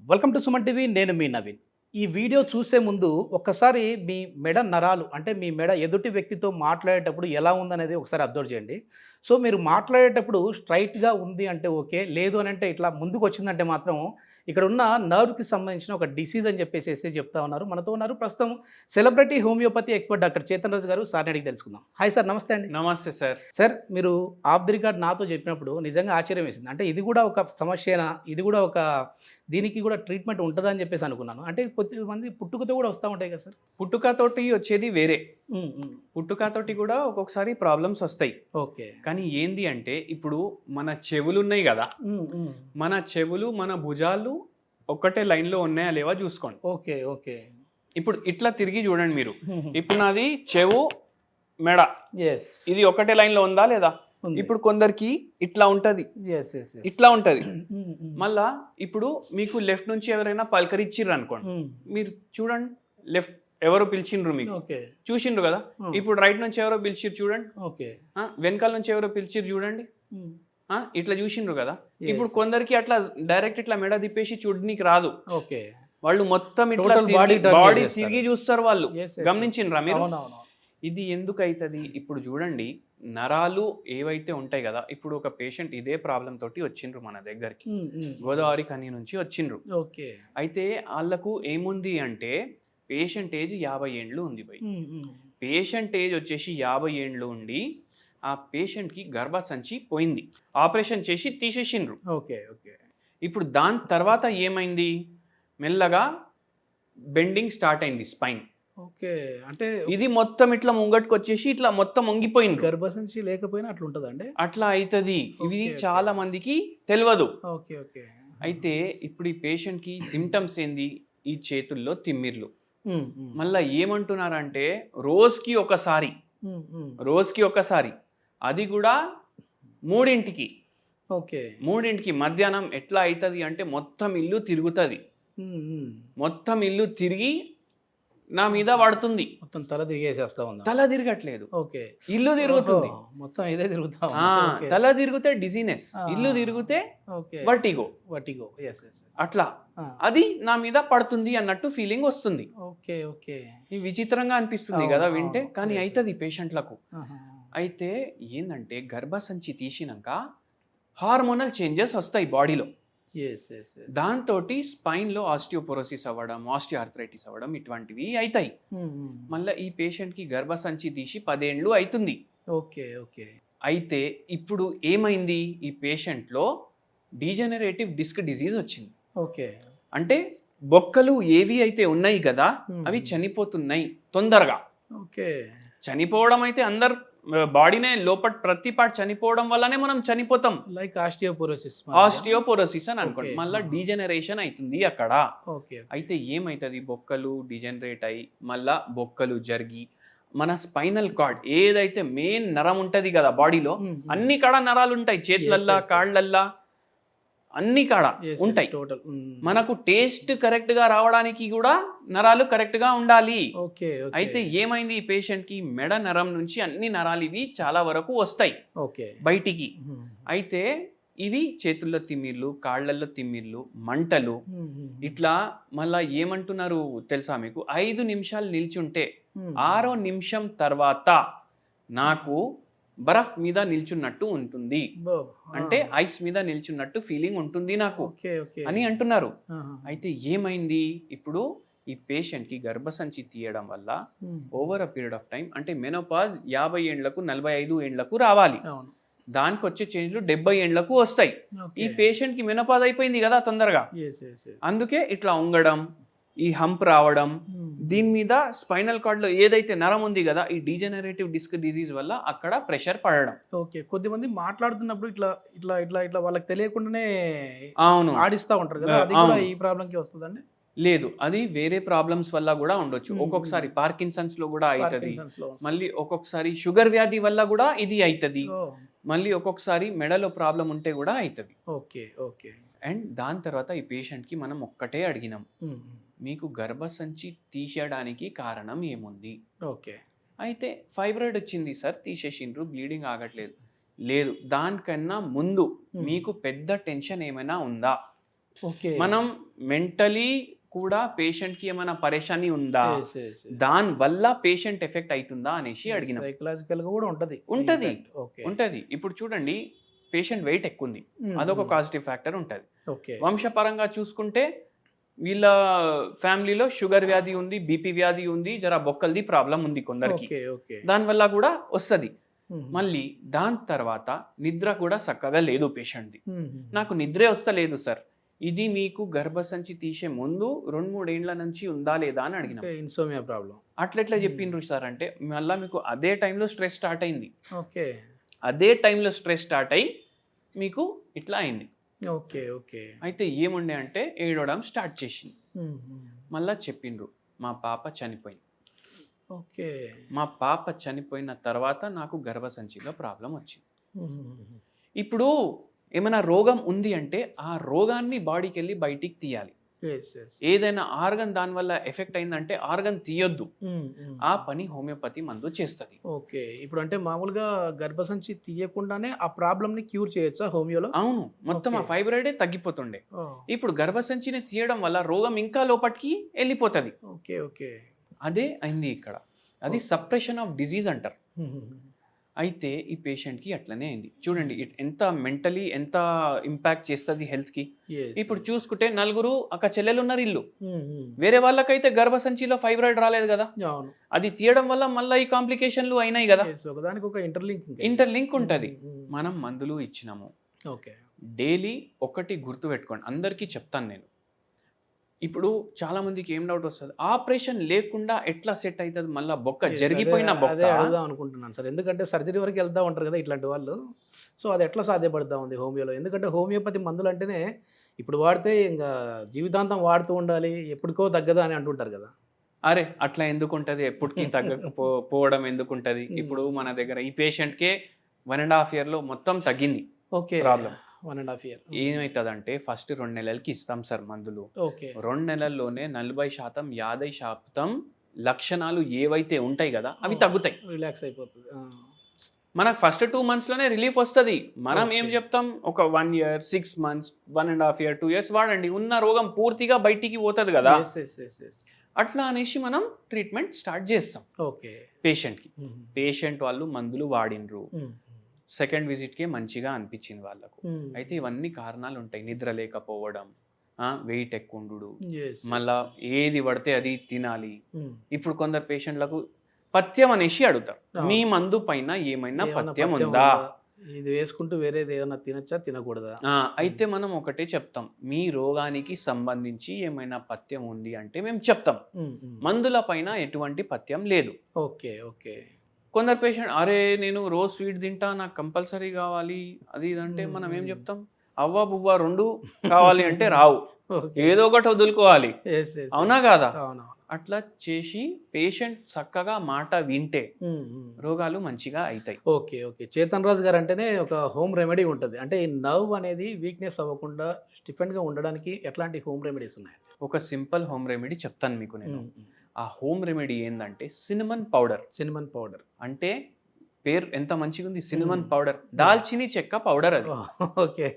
Welcome to Suman TV. నేను మీ నవీన్. ఈ video చూసే ముందు ఒక్కసారి మీ మెడ నరాలు అంటే మీ మెడ ఎదుటి వ్యక్తితో మాట్లాడేటప్పుడు ఎలా ఉందనేది ఒకసారి అబ్జర్వ్ చేయండి. సో మీరు మాట్లాడేటప్పుడు స్ట్రైట్‌గా ఉంది అంటే ఓకే. లేదు అనంటే ఇట్లా ముందుకు వచ్చిందంటే మాత్రం ఇక్కడ ఉన్న నర్వ్‌కి సంబంధించిన ఒక డిసీజ్ అని చెప్పేసేసి చెప్తా ఉన్నారు. మనతో ఉన్నారు ప్రస్తుతం celebrity homeopathy expert doctor Chetan Raju గారు. సార్‌ని అడిగి తెలుసుకుందాం. హాయ్ సార్, నమస్తే అండి. నమస్తే సార్. సార్ మీరు ఆఫ్ ది రికార్డ్ నాతో చెప్పినప్పుడు నిజంగా ఆశ్చర్యం వేసింది. అంటే ఇది కూడా ఒక సమస్యేనా? ఇది కూడా ఒక దీనికి కూడా ట్రీట్మెంట్ ఉంటదా అని చెప్పేసి అనుకున్నాను. అంటే కొద్దిమంది పుట్టుకతో కూడా వస్తా ఉంటాయి కదా సార్? పుట్టుకతోటి వచ్చేది వేరే. హ్మ్. హ్మ్. పుట్టుకతోటి కూడా ఒక్కొక్కసారి ప్రాబ్లమ్స్ వస్తాయి. ఓకే. కానీ ఏంది అంటే ఇప్పుడు మన చెవులున్నాయి గదా! హ్మ్. హ్మ్. మన చెవులు, మన భుజాలు ఒక్కటే లైన్‌లో ఉన్నాయా లేవా చూసుకోండి. ఓకే. ఓకే. ఇప్పుడు ఇట్లా తిరిగి చూడండి మీరు. హుహు. ఇప్పుడు నాది చెవు, మెడ యెస్. ఇది ఒకటే లైన్‌లో ఉందా లేదా? ఉంది. ఇప్పుడు కొందరికి ఇట్లా ఉంటది. యెస్. యెస్. యెస్. ఇట్లా ఉంటది. హ్మ్. హ్మ్. మళ్ళా ఇప్పుడు మీకు లెఫ్ట్ నుంచి ఎవరైనా పలకరించిర్రు అనుకోండి. హ్మ్. మీరు చూడండి లెఫ్ట్ ఎవరో పిలిచిండ్రు మీకు. ఓకే. చూసిండ్రు కదా. హ్మ్. ఇప్పుడు రైట్ నుంచి ఎవరో పిలిచిర్రు చూడండి. ఓకే. వెనకాల నుంచి ఎవరో పిలిచిర్రు చూడండి. హ్మ్. ఇట్లా చూసిండ్రు కదా. Yes. ఇప్పుడు కొందరికి అట్లా డైరెక్ట్ ఇట్లా మెడ తిప్పేసి చూడనీకి రాదు. ఓకే. వాళ్ళు మొత్తం ఇట్లా Total body turn బాడీ చేసేస్తారు. తిరిగి చూస్తారు వాళ్ళు. Yes, yes, గమనించిండ్రా yes. మీరు? అవునవును. ఇది ఎందుకు అవుతుంది? ఇప్పుడు చూడండి నరాలు ఏవైతే ఉంటాయి కదా. ఇప్పుడు ఒక పేషెంట్ ఇదే ప్రాబ్లం తోటి వచ్చిండ్రు మన దగ్గరికి. హ్మ్. హ్మ్. గోదావరి కని నుంచి వచ్చిండ్రు. ఓకే. అయితే వాళ్ళకు ఏముంది అంటే పేషెంట్ ఏజ్ 50 ఏండ్లు ఉంది భయ్. హ్మ్. హ్మ్. పేషెంట్ ఏజ్ వచ్చేసి 50 ఏండ్లు ఉండి ఆ పేషెంట్కి గర్భసంచి పోయింది. ఆపరేషన్ చేసి తీసేసిండ్రు. ఓకే. ఓకే. ఇప్పుడు దాని తర్వాత ఏమైంది? మెల్లగా బెండింగ్ స్టార్ట్ అయింది స్పైన్. ఓకే. అంటే ఇది మొత్తం ఇట్లా ముంగట్టుకు వచ్చేసి ఇట్లా మొత్తం వంగిపోయింది. గర్భసంచి లేకపోయినా అట్లుంటదండి? అట్లా అవుతుంది. ఇది ఓకే, ఓకే. చాలా మందికి తెలియదు. ఓకే. ఓకే. అయితే ఇప్పుడు ఈ పేషెంట్కి సిమ్టమ్స్ ఏంది? ఈ చేతుల్లో తిమ్మిర్లు. హ్మ్. హ్మ్. మళ్ళీ ఏమంటున్నారంటే రోజుకి ఒకసారి హ్మ్. హ్మ్. రోజుకి ఒకసారి అది కూడా 3ంటికి ఓకే. 3ంటికి మధ్యాహ్నం ఎట్లా అవుతుంది అంటే మొత్తం ఇల్లు తిరుగుతుంది. హ్మ్. హ్మ్. మొత్తం ఇల్లు తిరిగి నా మీద పడుతుంది. మొత్తం తల తిరిగేసేస్తా ఉందా? తల తిరగట్లేదు, ఓకే. ఇల్లు తిరుగుతుంది. ఓహో! మొత్తం ఇదే తిరుగుతా ఆ, ఉంది. ఓకే. తల తిరిగితే డిజీనెస్, ఆ. ఇల్లు తిరిగితే okay. Vertigo. Vertigo. Yes. Yes. Yes. అట్లా ఆ. అది నా మీద పడుతుంది అన్నట్టు ఫీలింగ్ వస్తుంది. ఓకే. ఓకే. ఈ విచిత్రంగా అనిపిస్తుంది అవును, కదా వింటే, అవును. కానీ Yes, అవుతుంది yes. పేషెంట్లకు. ఆహా! అయితే ఏంటంటే గర్భసంచి తీసినాక హార్మోనల్ చేంజెస్ వస్తాయి బాడీలో. యెస్. యెస్. యెస్. దాంతో స్పైన్లో ఆస్టియోపోరోసిస్ అవ్వడం, ఆస్టియోఆర్థరైటిస్ అవ్వడం ఇటువంటివి అవుతాయి. హ్మ్. హ్మ్. మళ్ళీ ఈ పేషెంట్కి గర్భసంచి తీసి 10 ఏండ్లు అవుతుంది. ఓకే. ఓకే. అయితే ఇప్పుడు ఏమైంది? ఈ పేషెంట్లో డీజనరేటివ్ డిస్క్ డిజీజ్ వచ్చింది. ఓకే. అంటే బొక్కలు ఏవి అయితే ఉన్నాయి కదా అవి హ్మ్. చనిపోతున్నాయి తొందరగా. ఓకే. చనిపోవడం అయితే అందరు బాడీనే లోపల ప్రతి పార్ట్ చనిపోవడం వల్లనే మనం చనిపోతాం. Like osteoporosis. ఆస్టియోపోరోసిస్ అని అనుకోండి. ఓకే. మళ్ళీ ఆహా. డీజనరేషన్ అవుతుంది అక్కడ. ఓకే. అయితే ఏమవుతుంది? బొక్కలు డిజనరేట్ అయ్యి మళ్ళా బొక్కలు జరిగి మన స్పైనల్ కార్డ్ ఏదైతే మెయిన్ నరం ఉంటుంది కదా బాడీలో, హ్మ్. హ్మ్. అన్ని కాడ నరాలు ఉంటాయి. చేతులల్లా, Yes, yes, yes. కాళ్ళల్లా అన్ని కాడ యెస్. యెస్. ఉంటాయి. టోటల్. హ్మ్. మనకు టేస్ట్ కరెక్ట్గా రావడానికి కూడా నరాలు కరెక్ట్గా ఉండాలి. ఓకే. ఓకే. అయితే ఏమైంది? ఈ పేషెంట్కి మెడ నరం నుంచి అన్ని నరాలు ఇవి చాలా వరకు వస్తాయి ఓకే. బయటికి. హ్మ్. అయితే ఇవి చేతుల్లో తిమ్మిర్లు, కాళ్ళల్లో తిమ్మిర్లు, మంటలు హ్మ్. హ్మ్. ఇట్లా. మళ్ళా ఏమంటున్నారు తెలుసా మీకు? 5 నిమిషాలు నిల్చుంటే హ్మ్. 6వ నిమిషం తర్వాత నాకు బరఫ్ మీద నిల్చున్నట్టు ఉంటుంది, అబ్బో! ఆ. అంటే ఐస్ మీద నిల్చున్నట్టు ఫీలింగ్ ఉంటుంది నాకు ఓకే. ఓకే. అని అంటున్నారు. ఆహా! అయితే ఏమైంది? ఇప్పుడు ఈ పేషెంట్కి గర్భసంచి తీయడం వల్ల హ్మ్. Over a period of time అంటే మెనోపాజ్ 50 ఏండ్లకు 45 ఏండ్లకు రావాలి. అవును. దానికి వచ్చే చేంజ్లు 70 ఏండ్లకు వస్తాయి. ఈ ఓకే. పేషెంట్కి మెనోపాజ్ అయిపోయింది కదా తొందరగా. యెస్. యెస్. యెస్. అందుకే ఇట్లా ఉంగడం, ఈ హంప్ రావడం, హ్మ్. దీని మీద స్పైనల్ కార్డ్లో ఏదైతే నరం ఉంది కదా ఈ డీజనరేటివ్ డిస్క్ డిజీజ్ వల్ల అక్కడ ప్రెషర్ పడడం. ఓకే. కొద్దిమంది మాట్లాడుతున్నప్పుడు ఇట్లా, ఇట్లా, ఇట్లా, ఇట్లా వాళ్ళకి తెలియకుండానే అవును. ఆడిస్తా ఉంటారు కదా! అది కూడా అవును. ఈ ప్రాబ్లమ్‌కే వస్తదండి? లేదు, అది వేరే ప్రాబ్లమ్స్ వల్ల కూడా ఉండొచ్చు. హ్మ్. ఒక్కొక్కసారి పార్కిన్సన్స్ లో కూడా అవుతుంది. పార్కిన్సన్స్‌లో వస్తది. మళ్ళీ ఒక్కొక్కసారి షుగర్ వ్యాధి వల్ల కూడా ఇది అవుతుంది. ఓహ్! మళ్ళీ ఒక్కొక్కసారి మెడలో ప్రాబ్లం ఉంటే కూడా అవుతుంది. ఓకే. ఓకే. అండ్ దాని తర్వాత ఈ పేషెంట్కి మనం ఒక్కటే అడిగినాం, హ్మ్. మీకు గర్భసంచి తీసేయడానికి కారణం ఏముంది? ఓకే. అయితే ఫైబ్రాయిడ్ వచ్చింది సార్, తీసేసిండ్రు, బ్లీడింగ్ ఆగట్లేదు. లేదు, దానికన్నా ముందు హ్మ్. మీకు పెద్ద టెన్షన్ ఏమైనా ఉందా? ఓకే. మనం మెంటలీ కూడా పేషెంట్కి ఏమైనా పరేషాని ఉందా, యెస్, యెస్, యెస్. దాని వల్ల పేషెంట్ ఎఫెక్ట్ అవుతుందా అనేసి అడిగినాం. సైకలాజికల్‌గా కూడా ఉంటది. ఉంటది. ఇంపాక్ట్. ఓకే. ఉంటది. ఇప్పుడు చూడండి, పేషెంట్ వెయిట్ ఎక్కువ ఉంది, హ్మ్, అదొక హ్మ్. కాజిటివ్ ఫ్యాక్టర్ ఉంటుంది. ఓకే. వంశపరంగా చూసుకుంటే వీళ్ళ ఫ్యామిలీలో షుగర్ వ్యాధి ఉంది, బీపీ వ్యాధి ఉంది, జర బొక్కలది ప్రాబ్లం ఉంది కొందరికి, ఓకే. ఓకే. దానివల్ల కూడా వస్తుంది. హుహు. మళ్ళీ దాని తర్వాత నిద్ర కూడా చక్కగా లేదు పేషెంట్ది. హుహు. నాకు నిద్రే వస్తలేదు సార్, ఇది మీకు గర్భసంచి తీసే ముందు 2-3 ఏండ్ల నుంచి ఉందా లేదా అని అడిగినాం. ఓకే. Insomnia problem. అట్లెట్లా చెప్పిండ్రు సార్ అంటే, మళ్ళీ మీకు అదే టైంలో స్ట్రెస్ స్టార్ట్ అయింది, ఓకే. అదే టైంలో స్ట్రెస్ స్టార్ట్ అయ్యి మీకు ఇట్లా అయింది. ఓకే. ఓకే. అయితే ఏముండే అంటే ఏడవడం స్టార్ట్ చేసింది. హుహు. మళ్ళా చెప్పిండ్రు, మా పాప చనిపోయింది. ఓకే. మా పాప చనిపోయిన తర్వాత నాకు గర్భసంచిలో ప్రాబ్లం వచ్చింది. హుహుహు. ఇప్పుడు ఏమైనా రోగం ఉంది అంటే ఆ రోగాన్ని బాడీకి వెళ్ళి బయటికి తీయాలి. Yes, yes. ఏదైనా ఆర్గన్ దానివల్ల ఎఫెక్ట్ అయిందంటే ఆర్గన్ తీయొద్దు, హ్మ్, హ్మ్. ఆ పని హోమియోపతి మందు చేస్తుంది. ఓకే. ఇప్పుడు అంటే మామూలుగా గర్భసంచి తీయకుండానే ఆ ప్రాబ్లమ్‌ని క్యూర్ చేయొచ్చా హోమియోలో? అవును, మొత్తం ఆ ఓకే. ఫైబ్రాయిడే తగ్గిపోతుండే. ఓహ్! ఇప్పుడు గర్భసంచిని తీయడం వల్ల రోగం ఇంకా లోపలికి వెళ్ళిపోతుంది. ఓకే. ఓకే. అదే అయింది ఇక్కడ. అది ఓకే. సప్రెషన్ ఆఫ్ డిజీజ్ అంటారు. హుహుహు. అయితే ఈ పేషెంట్కి అట్లనే అయింది. చూడండి ఎంత మెంటలీ ఎంత ఇంపాక్ట్ చేస్తుంది హెల్త్కి. యెస్, ఇప్పుడు యెస్. చూసుకుంటే నలుగురు అక్క చెల్లెలు ఉన్నారు ఇల్లు, హ్మ్, హ్మ్. వేరే వాళ్ళకైతే గర్భసంచిలో ఫైబ్రాయిడ్ రాలేదు కదా, అవును. అది తీయడం వల్ల మళ్ళీ ఈ కాంప్లికేషన్లు అయినాయి కదా. యెస్. ఒకదానికి ఒక ఇంటర్‌లింక్. ఇంటర్లింక్ ఉంటుంది. హ్మ్, హ్మ్. మనం మందులు ఇచ్చినాము. ఓకే. డైలీ ఒకటి గుర్తుపెట్టుకోండి, అందరికీ చెప్తాను నేను. ఇప్పుడు చాలా మందికి ఏం డౌట్ వస్తుంది, ఆపరేషన్ లేకుండా ఎట్లా సెట్ అవుతుంది మళ్ళీ బొక్క, యెస్. జరిగిపోయిన అదే బొక్క. అడుగుదాం అనుకుంటున్నాను సార్. ఎందుకంటే సర్జరీ వరకు వెళ్తా ఉంటారు కదా ఇట్లాంటి వాళ్ళు. సో, అది ఎట్లా సాధ్యపడతా ఉంది హోమియోలో? ఎందుకంటే హోమియోపతి మందులంటేనే ఇప్పుడు వాడితే ఇంగా జీవితాంతం వాడుతూ ఉండాలి, ఎప్పటికో తగ్గదు అని అంటుంటారు కదా! అరే అట్లా ఎందుకు ఉంటుంది, ఎప్పటికీ పోవడం ఎందుకు ఉంటుంది. హ్మ్. ఇప్పుడు మన దగ్గర ఈ పేషెంట్కే 1.5 ఇయర్లో మొత్తం తగ్గింది ఓకే. ప్రాబ్లం. 1½ ఇయర్. ఏమవుతుందంటే ఫస్ట్ 2 నెలలకి ఇస్తాం సార్ మందులు. ఓకే. 2 నెలల్లోనే 40%, 50% లక్షణాలు ఏవైతే ఉంటాయి కదా అవి తగ్గుతాయి. రిలాక్స్ అయిపోతది. ఆ! మనకు ఫస్ట్ 2 మంత్స్‌లోనే రిలీఫ్ వస్తది. మనం ఏం ఓకే. చెప్తాం, ఒక 1 ఇయర్, 6 మంత్స్, 1.5 ఇయర్, 2 ఇయర్స్ వాడండి, ఉన్న రోగం పూర్తిగా బయటికి పోతది కదా. Yes, yes, yes, yes. అట్లా అనేసి మనం ట్రీట్మెంట్ స్టార్ట్ చేస్తాం ఓకే. పేషెంట్‌కి. హుహు. పేషెంట్ వాళ్ళు మందులు వాడిండ్రు, హ్మ్. సెకండ్ విజిట్‌కే మంచిగా అనిపించింది వాళ్ళకు. హ్మ్. అయితే ఇవన్నీ కారణాలు ఉంటాయి, నిద్ర లేకపోవడం, వెయిట్ ఎక్కువ ఉండుడు, యెస్, మళ్ళా యెస్, యెస్. ఏది పడితే అది తినాలి. హ్మ్. ఇప్పుడు కొందరు పేషెంట్లకు పథ్యం అనేసి అడుగుతారు, అవును. మీ మందు పైన ఏమైనా ఏమన్నా పథ్యం పథ్యం ఉందా. ఇది వేసుకుంటూ వేరేది ఏదన్నా తినొచ్చా? తినకూడదా? అయితే మనం ఒకటే చెప్తాం, మీ రోగానికి సంబంధించి ఏమైనా పథ్యం ఉంది అంటే మేము చెప్తాం. హ్మ్, హ్మ్. మందుల పైన ఎటువంటి పథ్యం లేదు. ఓకే. ఓకే. కొందరు పేషెంట్, అరే నేను రోజు స్వీట్ తింటా, నాకు కంపల్సరీ కావాలి అది ఇది అంటే మనం ఏం చెప్తాం, అవ్వ బువ్వ 2 కావాలి అంటే రావు, ఓకే. ఏదో ఒకటి వదులుకోవాలి. యెస్, యెస్, అవునా యెస్. కాదా? అవునవును. అట్లా చేసి పేషెంట్ చక్కగా మాట వింటే హ్మ్, హ్మ్. రోగాలు మంచిగా అవుతాయి. ఓకే. ఓకే. చేతన్ రాజు గారంటేనే ఒక హోమ్ రెమెడీ ఉంటది. అంటే ఈ నర్వ్ అనేది వీక్‌నెస్ అవ్వకుండా స్టిఫెన్‌గా ఉండడానికి ఎట్లాంటి హోమ్ రెమెడీస్ ఉన్నాయి? ఒక సింపుల్ హోమ్ రెమెడీ చెప్తాను మీకు నేను. హ్మ్, హ్మ్. ఆ హోమ్ రెమెడీ ఏందంటే సినమన్ పౌడర్. Cinnamon powder. అంటే పేరు ఎంత మంచిగా ఉంది, సినమన్ హ్మ్. పౌడర్. దాల్చిని చెక్క పౌడర్ అది. ఓహ్! ఓకే.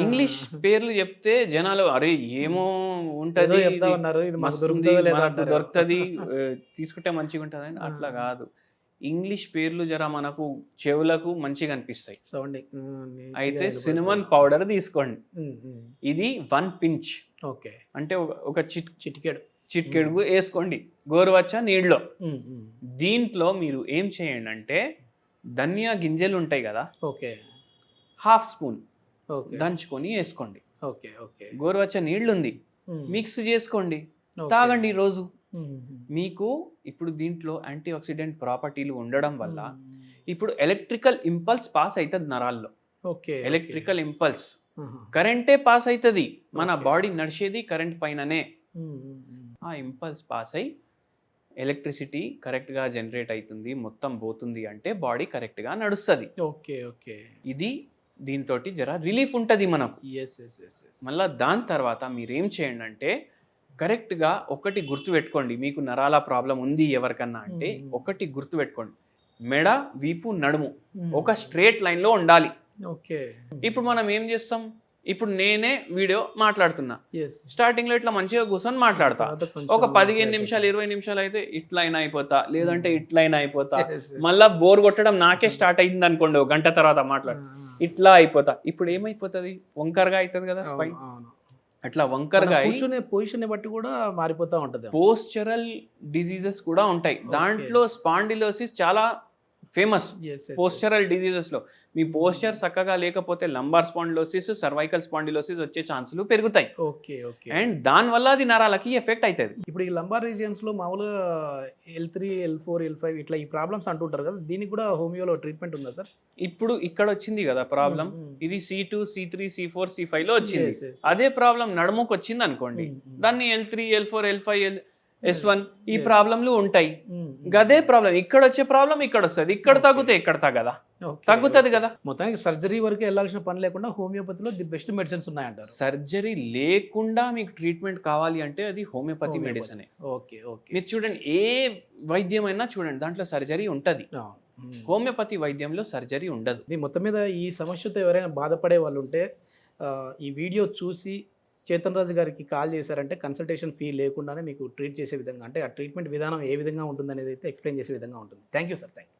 ఇంగ్లీష్ ఆ! పేర్లు చెప్తే జనాలు అరే ఏమో ఏదో ఉంటది, చెప్తా ఇది ఉన్నారు. ఇది మాకు మస్తుంది, దొరుకుతదో లేదో మనకు అంటారేమో. దొరుకుతది, తీసుకుంటే మంచిగా ఉంటుంది అని. ఆ! అట్లా కాదు, ఇంగ్లీష్ పేర్లు జర మనకు చెవులకు మంచిగా అనిపిస్తాయి. సౌండింగ్ నీట్‌గా అయితే వినపడుతది. సినమన్ పౌడర్ తీసుకోండి. హ్మ్, హ్మ్. ఇది 1 పించ్, ఓకే. అంటే ఒక చిటికెడు. చిటికెడు వేసుకోండి గోరువెచ్చని నీళ్ళలో. హ్మ్, హ్మ్. దీంట్లో మీరు ఏం చేయండి అంటే, ధనియా గింజలు ఉంటాయి కదా, ఓకే. Half spoon okay. దంచుకొని వేసుకోండి. ఓకే. ఓకే. గోరువెచ్చని నీళ్ళుంది, హ్మ్. మిక్స్ చేసుకోండి, ఓకే. తాగండి రోజు. హ్మ్, హ్మ్. మీకు ఇప్పుడు దీంట్లో యాంటీ ఆక్సిడెంట్ ప్రాపర్టీలు ఉండడం వల్ల హ్మ్. ఇప్పుడు ఎలక్ట్రికల్ ఇంపల్స్ పాస్ అవుతుంది నరాల్లో. ఓకే. ఎలక్ట్రికల్ ఇంపల్స్, ఆహా! కరెంటే పాస్ అవుతుంది. మన ఓకే. బాడీ నడిచేది కరెంట్ పైననే. హ్మ్, హ్మ్, హ్మ్. ఆ ఇంపల్స్ పాస్ అయ్యి ఎలక్ట్రిసిటీ కరెక్ట్గా జనరేట్ అవుతుంది, మొత్తం పోతుంది అంటే బాడీ కరెక్ట్గా నడుస్తుంది. ఓకే. ఓకే. ఇది దీంతో జర రిలీఫ్ ఉంటుంది మనకు. Yes, yes, yes, yes. మళ్ళీ దాని తర్వాత మీరేం చేయండి అంటే, కరెక్ట్గా ఒకటి గుర్తుపెట్టుకోండి, మీకు నరాల ప్రాబ్లం ఉంది ఎవరికన్నా అంటే హ్మ్. ఒకటి గుర్తుపెట్టుకోండి, మెడ, వీపు, నడుము హ్మ్. ఒక స్ట్రేట్ లైన్లో ఉండాలి. ఓకే. ఇప్పుడు మనం ఏం చేస్తాం, ఇప్పుడు నేనే వీడియో మాట్లాడుతున్నా, ఎస్ స్టార్టింగ్ లో ఇట్లా మంచిగా కూర్చొని మాట్లాడతా, ఒక 15 నిమిషాలు 20 నిమిషాలు అయితే ఇట్లా అయినా అయిపోతా, లేదంటే ఇట్లా అయినా అయిపోతా, మళ్ళా బోర్ కొట్టడం నాకే స్టార్ట్ అయింది అనుకోండి, ఒక గంట తర్వాత మాట్లాడు ఇట్లా అయిపోతా. ఇప్పుడు ఏమైపోతుంది, వంకరగా అవుతుంది కదా స్పైన్. అట్లా వంకరగా కూర్చునే పొజిషన్ బట్టి కూడా మారిపోతా ఉంటది. పోస్చరల్ డిసీజెస్ కూడా ఉంటాయి. దాంట్లో స్పాండిలోసిస్ చాలా ఫేమస్. పోస్చరల్ డిసీజెస్ లో మీ పోస్చర్ చక్కగా లేకపోతే లంబార్ స్పాండిలోసిస్, సర్వైకల్ స్పాండిలోసిస్ వచ్చే ఛాన్సులు పెరుగుతాయి. Okay okay. అండ్ దాని వల్ల అది నరాలకి ఎఫెక్ట్ అవుతుంది. ఇప్పుడు ఈ లంబార్ రీజియన్స్ లో మామూలుగా L3, L4, L5 ఇట్లా ఈ ప్రాబ్లమ్స్ అంటుంటారు కదా, దీనికి కూడా హోమియోలో ట్రీట్మెంట్ ఉందా సార్? ఇప్పుడు ఇక్కడ వచ్చింది కదా ప్రాబ్లం, ఇది C2, C3, C4, C5 లో వచ్చింది. అదే ప్రాబ్లం నడుముకు వచ్చింది అనుకోండి, దాన్ని L3, L4, L5, S1 ఈ ప్రాబ్లంలు ఉంటాయి. గదే ప్రాబ్లం ఇక్కడ వచ్చే ప్రాబ్లం ఇక్కడ వస్తుంది, ఇక్కడ తగ్గితే ఇక్కడ తగ్గదా, తగ్గుతుంది కదా. మొత్తానికి సర్జరీ వరకు వెళ్ళాల్సిన పని లేకుండా హోమియోపతిలో ది బెస్ట్ మెడిసిన్స్ ఉన్నాయంటారు. సర్జరీ లేకుండా మీకు ట్రీట్మెంట్ కావాలి అంటే అది హోమియోపతి మెడిసిన్. Okay okay. మీరు చూడండి, ఏ వైద్యమైనా చూడండి దాంట్లో సర్జరీ ఉంటుంది, హోమియోపతి వైద్యంలో సర్జరీ ఉండదు. మొత్తం మీద ఈ సమస్యతో ఎవరైనా బాధపడే వాళ్ళు ఉంటే ఈ వీడియో చూసి చేతన్ రాజు గారికి కాల్ చేశారంటే కన్సల్టేషన్ ఫీ లేకుండానే మీకు ట్రీట్ చేసే విధంగా, అంటే ఆ ట్రీట్మెంట్ విధానం ఏ విధంగా ఉంటుంది అనేది అయితే ఎక్స్ప్లెయిన్ చేసే విధంగా ఉంటుంది. Thank you sir. Thank you.